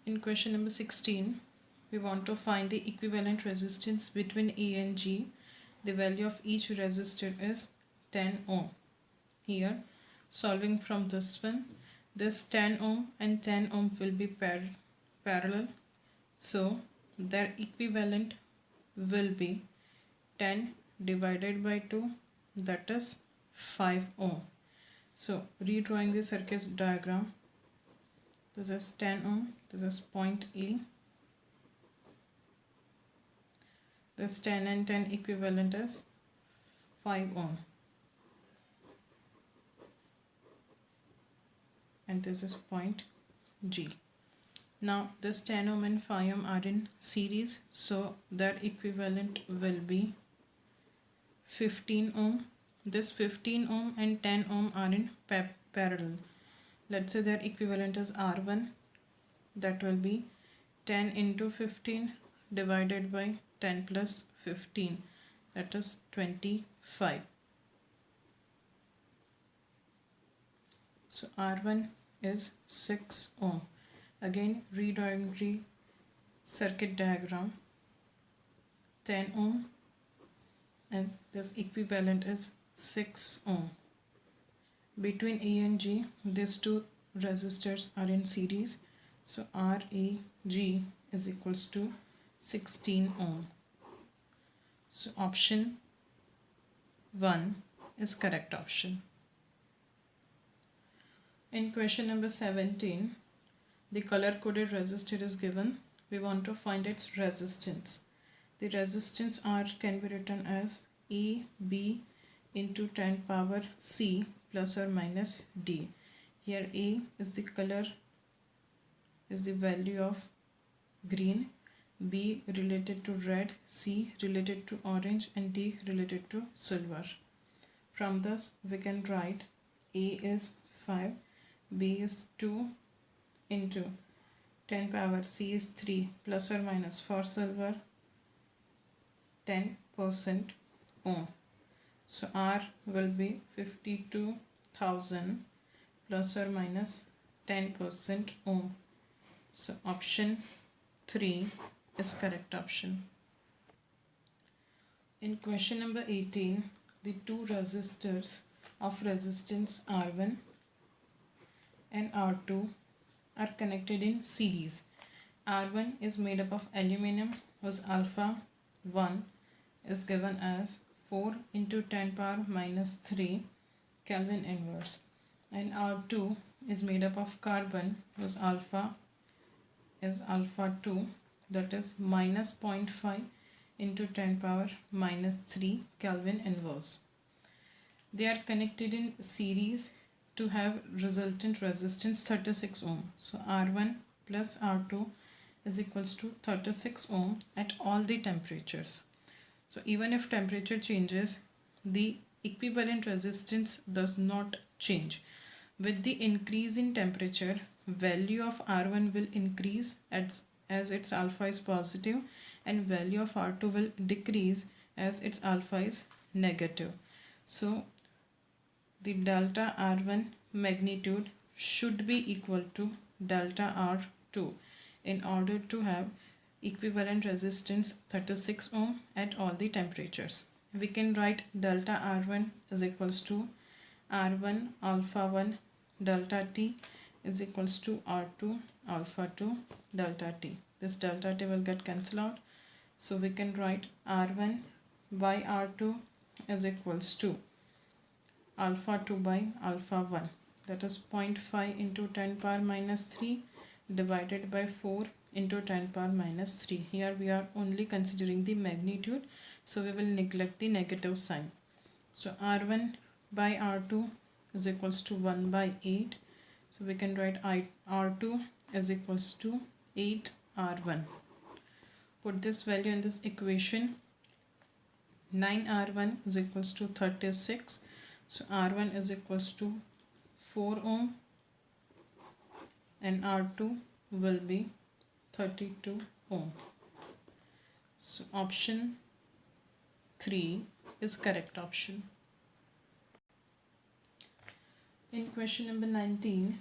In question number 16, we want to find the equivalent resistance between A and G. The value of each resistor is 10 ohm. Here, solving from this one, this 10 ohm and 10 ohm will be parallel. So, their equivalent will be 10 divided by 2, that is 5 ohm. So, redrawing the circuit diagram, this is 10 ohm, this is point E. This 10 and 10 equivalent is 5 ohm. And this is point G. Now this 10 ohm and 5 ohm are in series, so their equivalent will be 15 ohm. This 15 ohm and 10 ohm are in parallel. Let's say their equivalent is R1, that will be 10 into 15 divided by 10 plus 15, that is 25. So R1 is 6 ohm. Again, redrawing the circuit diagram, 10 ohm and this equivalent is 6 ohm. Between A and G, these two resistors are in series, so RAG is equals to 16 ohm. So option 1 is correct option. In question number 17, the color coded resistor is given. We want to find its resistance. The resistance R can be written as AB into 10 power C plus or minus D. Here A is the color, is the value of green, B related to red, C related to orange, and D related to silver. From this we can write A is 5, B is 2 into 10 power C is 3 plus or minus for silver 10% ohm. So R will be 52,000 plus or minus 10% ohm. So option 3 is correct option. In question number 18, the two resistors of resistance R1 and R2 are connected in series. R1 is made up of aluminum, whose alpha 1 is given as 4 into 10 power minus 3 Kelvin inverse, and R2 is made up of carbon, whose alpha is alpha 2, that is minus 0.5 into 10 power minus 3 Kelvin inverse. They are connected in series to have resultant resistance 36 ohm. So R1 plus R2 is equals to 36 ohm at all the temperatures. So even if temperature changes, the equivalent resistance does not change. With the increase in temperature, value of R1 will increase as its alpha is positive, and value of R2 will decrease as its alpha is negative. So the delta R1 magnitude should be equal to delta R2 in order to have equivalent resistance 36 ohm at all the temperatures. We can write delta R1 is equals to R1 alpha 1 delta T is equals to R2 alpha 2 delta T. This delta T will get cancelled out. So we can write R1 by R2 is equals to alpha 2 by alpha 1, that is 0.5 into 10 power minus 3 divided by 4 into 10 power minus 3. Here we are only considering the magnitude, so we will neglect the negative sign. So R1 by R2 is equals to 1 by 8. So we can write R2 is equals to 8 R1. Put this value in this equation. 9 R1 is equals to 36. So R1 is equals to 4 ohm and R2 will be 32 ohm. So option 3 is correct option. In question number 19,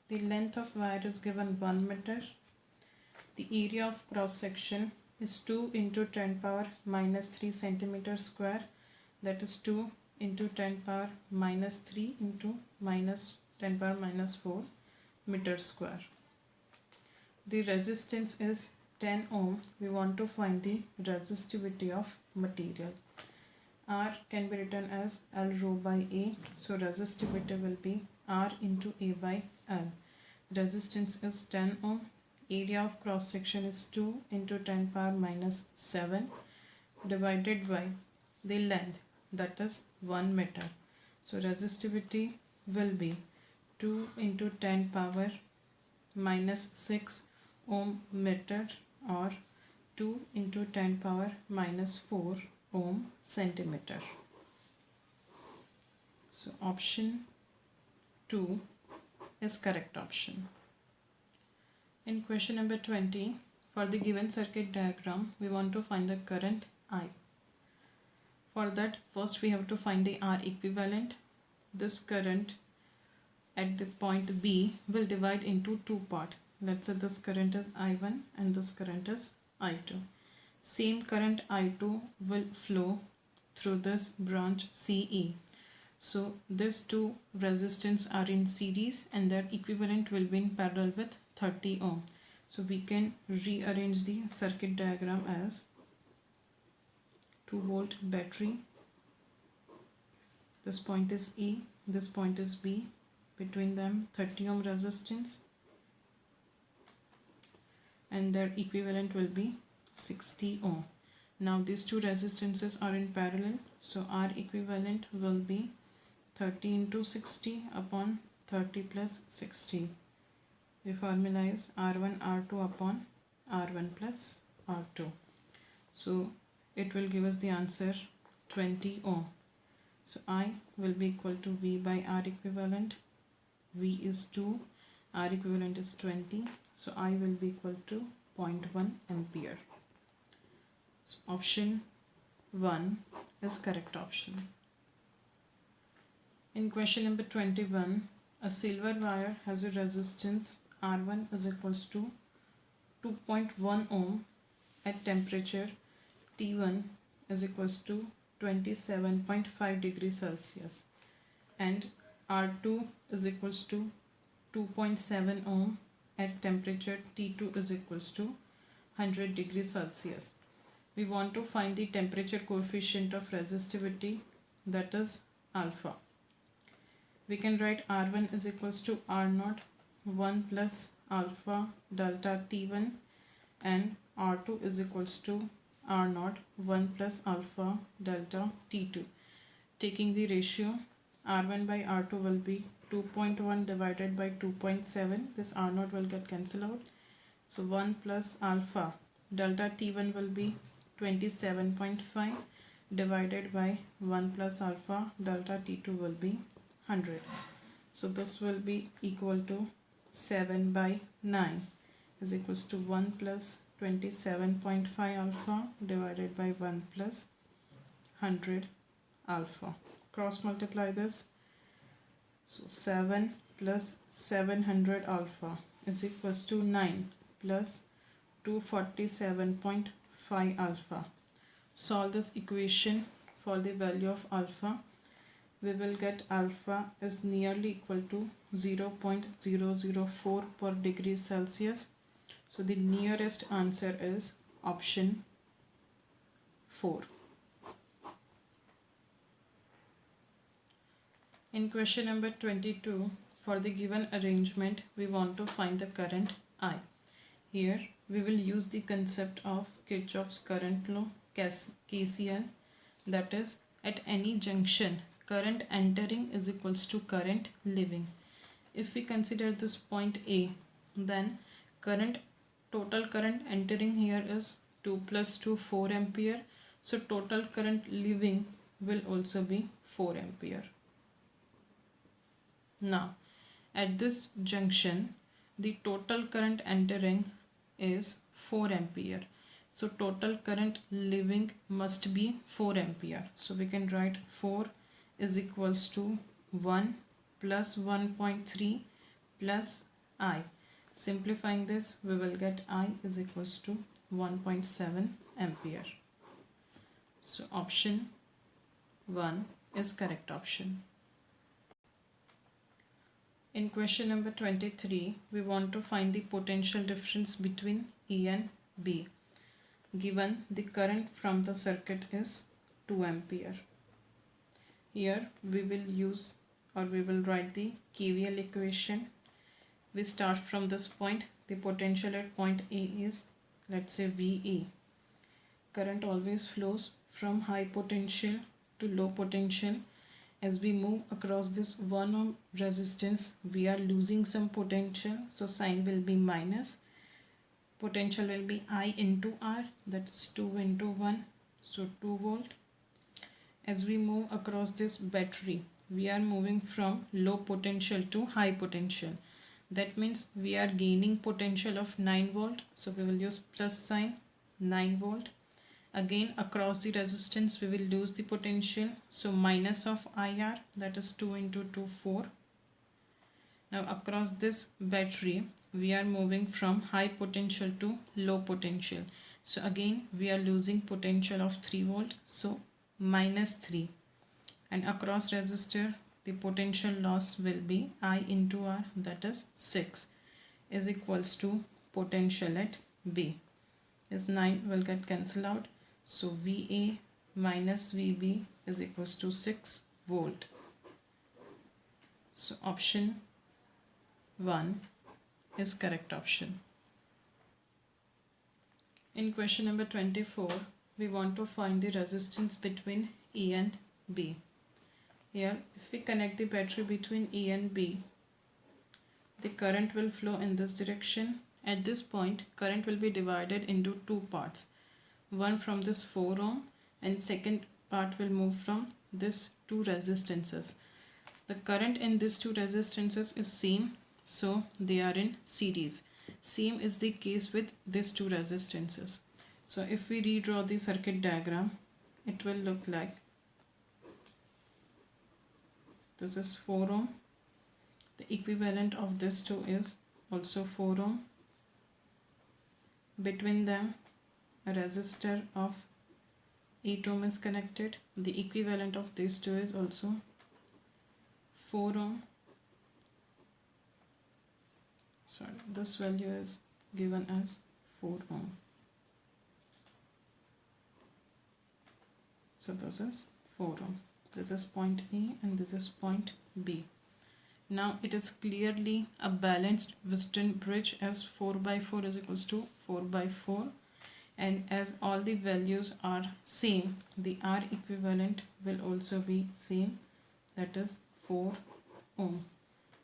the length of wire is given 1 meter The area of cross section is 2 into 10 power minus 3 centimeter square, that is 2 into 10 power minus 3 into minus 10 power minus 4 meter square. The resistance is 10 ohm. We want to find the resistivity of material. R can be written as L rho by A. So resistivity will be R into A by L. Resistance is 10 ohm. Area of cross section is 2 into 10 power minus 7 divided by the length, that is 1 meter. So resistivity will be 2 into 10 power minus 6 ohm meter, or 2 into 10 power minus 4 ohm centimeter. So option 2 is correct option. In question number 20, for the given circuit diagram, we want to find the current I. For that, first we have to find the R equivalent. This current at the point B will divide into two parts. Let's say this current is I1 and this current is I2. Same current I2 will flow through this branch CE. So these two resistance are in series and their equivalent will be in parallel with 30 ohm. So we can rearrange the circuit diagram as 2 volt battery. This point is E, this point is B. Between them 30 ohm resistance and their equivalent will be 60 ohm. Now these two resistances are in parallel, so R equivalent will be 30 into 60 upon 30 plus 60. The formula is R1 R2 upon R1 plus R2. So it will give us the answer 20 ohm. So I will be equal to V by R equivalent. V is 2, R equivalent is 20. So I will be equal to 0.1 ampere. So option 1 is correct option. In question number 21, a silver wire has a resistance R1 is equals to 2.1 ohm at temperature T1 is equals to 27.5 degrees Celsius, and R2 is equals to 2.7 ohm at temperature T2 is equals to 100 degrees Celsius. We want to find the temperature coefficient of resistivity, that is alpha. We can write R1 is equals to R0 1 plus alpha delta T1, and R2 is equals to R0 1 plus alpha delta T2. Taking the ratio, R1 by R2 will be 2.1 divided by 2.7. This R0 will get cancelled out. So 1 plus alpha delta T1 will be 27.5 divided by 1 plus alpha delta T2 will be 100. So this will be equal to 7 by 9 is equals to 1 plus 27.5 alpha divided by 1 plus 100 alpha. Cross multiply this. So 7 plus 700 alpha is equals to 9 plus 247.5 alpha. Solve this equation for the value of alpha. We will get alpha is nearly equal to 0.004 per degree Celsius. So the nearest answer is option 4. In question number 22, for the given arrangement, we want to find the current I. Here we will use the concept of Kirchhoff's current law, KCL, that is, at any junction, current entering is equals to current leaving. If we consider this point A, then total current entering here is 2 plus 2, 4 ampere. So total current leaving will also be 4 ampere. Now at this junction, the total current entering is 4 ampere. So total current leaving must be 4 ampere. So we can write 4 is equals to 1 plus 1.3 plus I. Simplifying this, we will get I is equals to 1.7 ampere. So option 1 is correct option. In question number 23, we want to find the potential difference between A and B. Given the current from the circuit is 2 ampere. Here we will use or we will write the KVL equation. We start from this point. The potential at point A is, let's say, VA. Current always flows from high potential to low potential. As we move across this 1 ohm resistance, we are losing some potential, so sign will be minus. Potential will be I into R, that is 2 into 1, so 2 volt. As we move across this battery, we are moving from low potential to high potential. That means we are gaining potential of 9 volt, so we will use plus sign, 9 volt. Again, across the resistance we will lose the potential, so minus of IR, that is 2 into 2, 4. Now across this battery we are moving from high potential to low potential, so again we are losing potential of 3 volt, so minus 3. And across resistor the potential loss will be I into R, that is 6, is equals to potential at B is 9 will get cancelled out, so VA minus VB is equals to 6 volt. So option 1 is correct option. In question number 24, we want to find the resistance between A and B. Here, if we connect the battery between A and B, the current will flow in this direction. At this point, current will be divided into two parts. One from this 4 ohm and second part will move from this two resistances. The current in these two resistances is same, so they are in series. Same is the case with these two resistances. So if we redraw the circuit diagram, it will look like this is 4 ohm. The equivalent of this two is also 4 ohm. Between them, a resistor of 8 ohm is connected. The equivalent of these two is also 4 ohm. Sorry, this value is given as 4 ohm. So this is 4 ohm. This is point A and this is point B. Now it is clearly a balanced Western bridge, as 4 by 4 is equals to 4 by 4, and as all the values are same, the R equivalent will also be same, that is 4 ohm.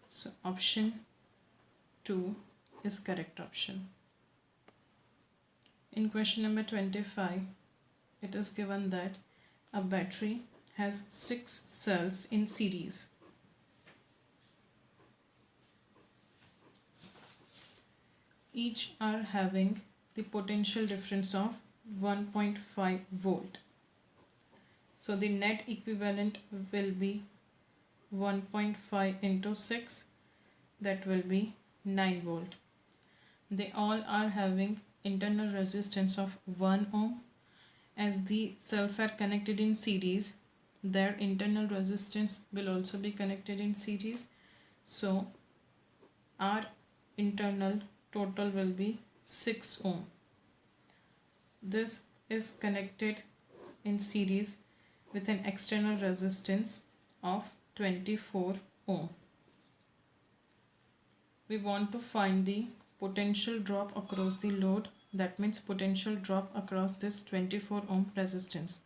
So option 2 is correct option. In question number 25, it is given that a battery has 6 cells in series. Each are having the potential difference of 1.5 volt. So the net equivalent will be 1.5 into 6, that will be 9 volt. They all are having internal resistance of 1 ohm. As the cells are connected in series, their internal resistance will also be connected in series. So our internal total will be 6 ohm. This is connected in series with an external resistance of 24 ohm. We want to find the potential drop across the load, that means potential drop across this 24 ohm resistance.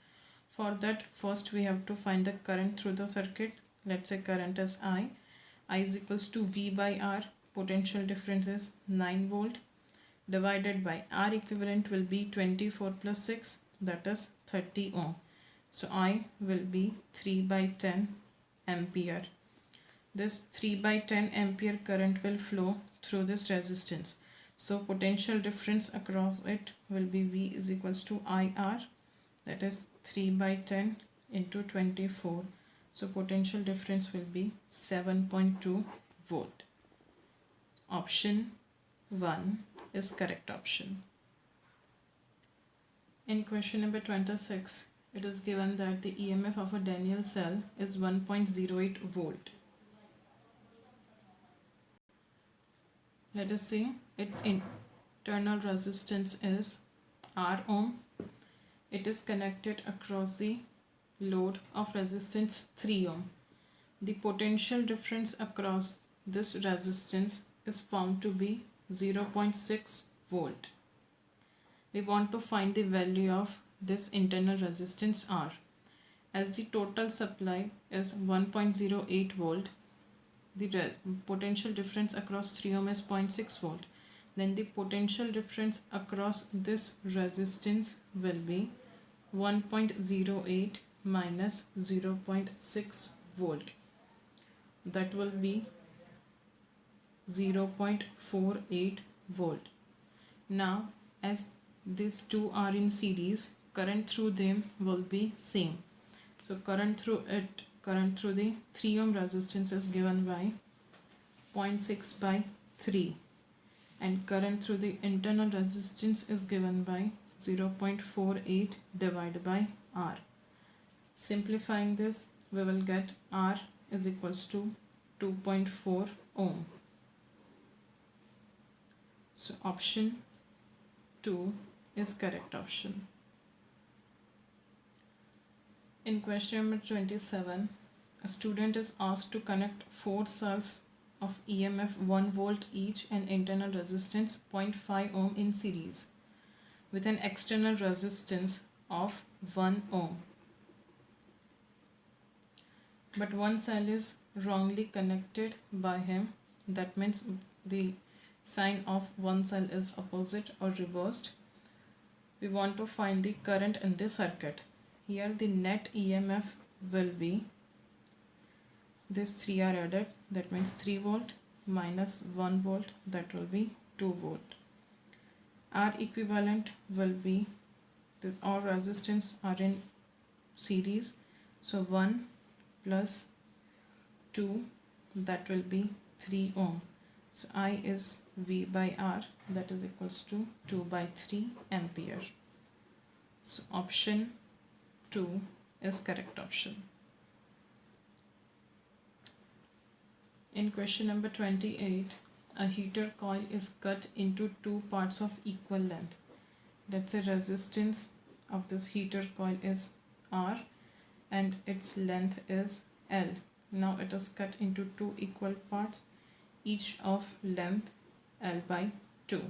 For that, first we have to find the current through the circuit. Let's say current is I is equals to V by R. Potential difference is 9 volt, divided by R equivalent will be 24 plus 6, that is 30 ohm. So I will be 3 by 10 ampere. This 3 by 10 ampere current will flow through this resistance. So potential difference across it will be V is equals to IR, that is 3 by 10 into 24. So potential difference will be 7.2 volt. Option 1 is correct option. In question number 26, it is given that the EMF of a Daniell cell is 1.08 volt. Let us see its internal resistance is R ohm. It is connected across the load of resistance 3 ohm. The potential difference across this resistance is found to be 0.6 volt. We want to find the value of this internal resistance R. As the total supply is 1.08 volt, the potential difference across 3 ohm is 0.6 volt. Then the potential difference across this resistance will be 1.08 minus 0.6 volt. That will be 0.48 volt. Now, as these two are in series, current through them will be same. So current through the 3 ohm resistance is given by 0.6 by 3, and current through the internal resistance is given by 0.48 divided by R. Simplifying this, we will get R is equals to 2.4 ohm. So option 2 is correct option. In question number 27, a student is asked to connect 4 cells of EMF 1 volt each and internal resistance 0.5 ohm in series with an external resistance of 1 ohm. But one cell is wrongly connected by him. That means the sign of one cell is opposite or reversed. We want to find the current in this circuit. Here the net EMF will be, these 3 are added, that means 3 volt minus 1 volt, that will be 2 volt. R equivalent will be, this all resistance are in series, so 1 plus 2, that will be 3 ohm. So I is V by R, that is equals to 2 by 3 ampere. So option 2 is correct option. In question number 28, a heater coil is cut into 2 parts of equal length. Let's say resistance of this heater coil is R and its length is L. Now it is cut into 2 equal parts, each of length L by 2.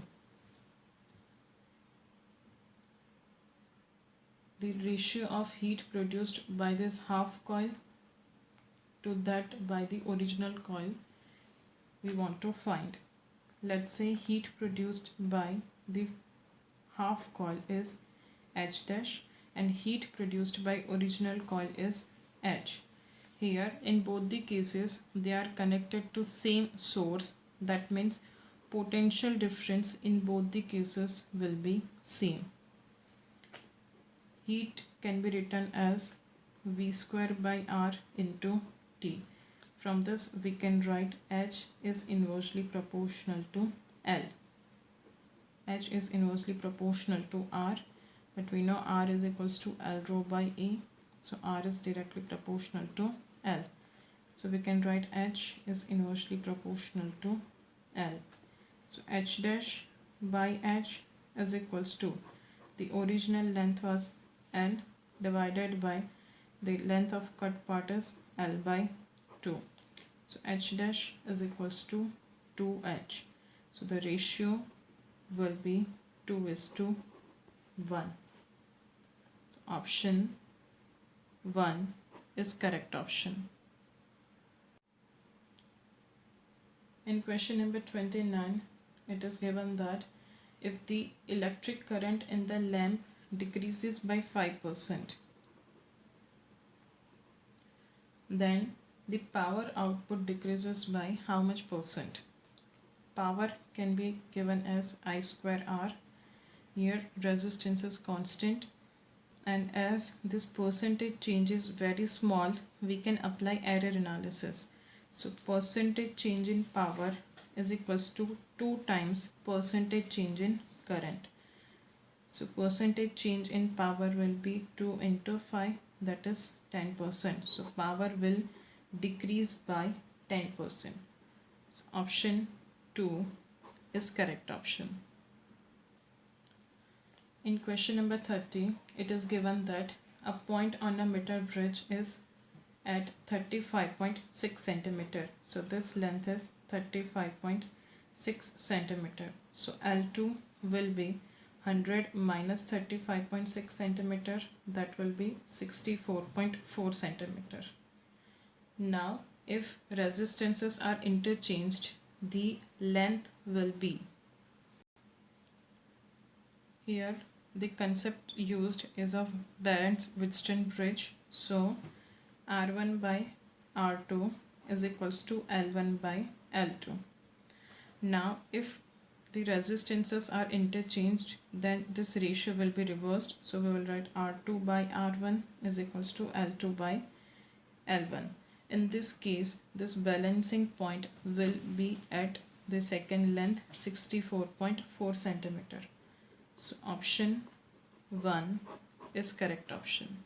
The ratio of heat produced by this half coil to that by the original coil we want to find. Let's say heat produced by the half coil is H dash and heat produced by original coil is H. Here in both the cases they are connected to same source. That means potential difference in both the cases will be same. Heat can be written as V square by R into T. From this we can write H is inversely proportional to L. H is inversely proportional to R, but we know R is equals to L rho by E. So R is directly proportional to L. So we can write H is inversely proportional to L. So H dash by H is equals to, the original length was L divided by the length of cut part is L by 2. So H dash is equals to 2H. So the ratio will be 2:1. So option 1 is correct option. In question number 29, it is given that if the electric current in the lamp decreases by 5%, then the power output decreases by how much percent? Power can be given as I square R. Here resistance is constant, and as this percentage change is very small, we can apply error analysis. So percentage change in power is equals to 2 times percentage change in current. So percentage change in power will be 2 into 5, that is 10%. So power will decrease by 10%. So option 2 is correct option. In question number 30, it is given that a point on a meter bridge is at 35.6 centimeter. So this length is 35.6 centimeter. So L2 will be 100 minus 35.6 centimeter, that will be 64.4 centimeter. Now if resistances are interchanged, the length will be, here the concept used is of Barents-Wheatstone bridge. So R1 by R2 is equals to L1 by L2. Now if the resistances are interchanged, then this ratio will be reversed. So we will write R2 by R1 is equals to L2 by L1. In this case, this balancing point will be at the second length 64.4 centimeter. So option 1 is correct option.